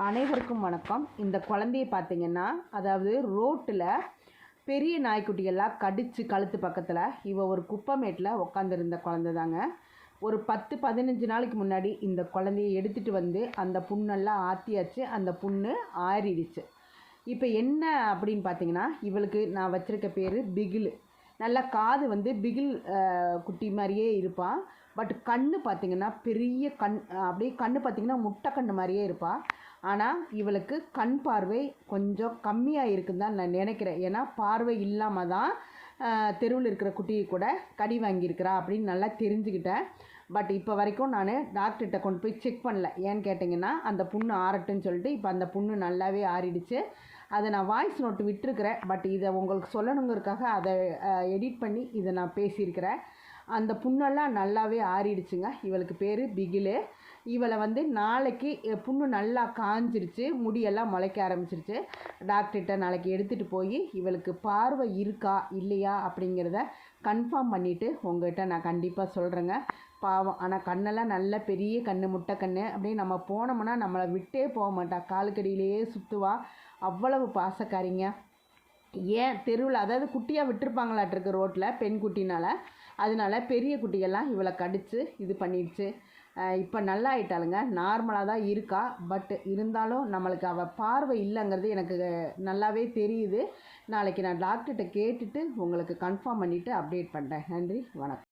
அனைவருக்கும் வணக்கம். இந்த குழந்தைய பார்த்தீங்கன்னா, அதாவது ரோட்டில் பெரிய நாய்க்குட்டிகள்லாம் கடித்து கழுத்து பக்கத்தில் இவ ஒரு குப்பைமேட்டில் உட்காந்துருந்த குழந்தை தாங்க. ஒரு 10-15 நாளைக்கு முன்னாடி இந்த குழந்தைய எடுத்துகிட்டு வந்து அந்த புண்ணெல்லாம் ஆற்றியாச்சு. அந்த புண்ணு ஆறிடுச்சு. இப்போ என்ன அப்படின்னு பார்த்தீங்கன்னா, இவளுக்கு நான் வச்சுருக்க பேர் பிகிலு. நல்லா காது வந்து பிகில் குட்டி மாதிரியே இருப்பான். பட் கண் பார்த்திங்கன்னா பெரிய கண், அப்படியே கண் பார்த்திங்கன்னா முட்டை கண் மாதிரியே இருப்பாள். ஆனால் இவளுக்கு கண் பார்வை கொஞ்சம் கம்மியாக இருக்குன்னு தான் நான் நினைக்கிறேன். ஏன்னா பார்வை இல்லாமல் தான் தெருவில் இருக்கிற குட்டியை கூட கடி வாங்கியிருக்கிறா அப்படின்னு நல்லா தெரிஞ்சுக்கிட்டேன். பட் இப்போ வரைக்கும் நான் டாக்டர்கிட்ட கொண்டு போய் செக் பண்ணல. ஏன்னு கேட்டிங்கன்னா, அந்த புண்ணு ஆறட்டுன்னு சொல்லிட்டு இப்போ அந்த புண்ணு நல்லாவே ஆறிடுச்சு. அதை நான் வாய்ஸ் நோட்டு விட்டுருக்கிறேன். பட் இதை உங்களுக்கு சொல்லணுங்கிறதுக்காக அதை எடிட் பண்ணி இதை நான் பேசியிருக்கிறேன். அந்த புண்ணெல்லாம் நல்லாவே ஆறிடுச்சுங்க. இவளுக்கு பேர் பிகிலு. இவளை வந்து நாளைக்கு புண்ணு நல்லா காஞ்சிருச்சு, முடியெல்லாம் முளைக்க ஆரம்பிச்சிருச்சு. டாக்டர்கிட்ட நாளைக்கு எடுத்துகிட்டு போய் இவளுக்கு பார்வை இருக்கா இல்லையா அப்படிங்கிறத கன்ஃபார்ம் பண்ணிவிட்டு உங்கள்கிட்ட நான் கண்டிப்பாக சொல்கிறேங்க. பாவம், ஆனால் கண்ணெல்லாம் நல்ல பெரிய கண், முட்டை கண். அப்படியே நம்ம போனோம்னா நம்மளை விட்டே போக மாட்டா, காலுக்கடியிலேயே சுற்றுவா. அவ்வளவு பாசக்காரிங்க. ஏன் தெருவில், அதாவது குட்டியாக விட்டுருப்பாங்களாட்டிருக்கு ரோட்டில் பெண் குட்டினால். அதனால பெரிய குட்டிகள்லாம் இவளை கடித்து இது பண்ணிடுச்சு. இப்போ நல்லா ஆயிட்டாளுங்க, நார்மலாக தான் இருக்கா. பட் இருந்தாலும் நம்மளுக்கு அவள் பார்வை இல்லைங்கிறது எனக்கு நல்லாவே தெரியுது. நாளைக்கு நான் டாக்டர்கிட்ட கேட்டுட்டு உங்களுக்கு கன்ஃபார்ம் பண்ணிவிட்டு அப்டேட் பண்ணுறேன். நன்றி, வணக்கம்.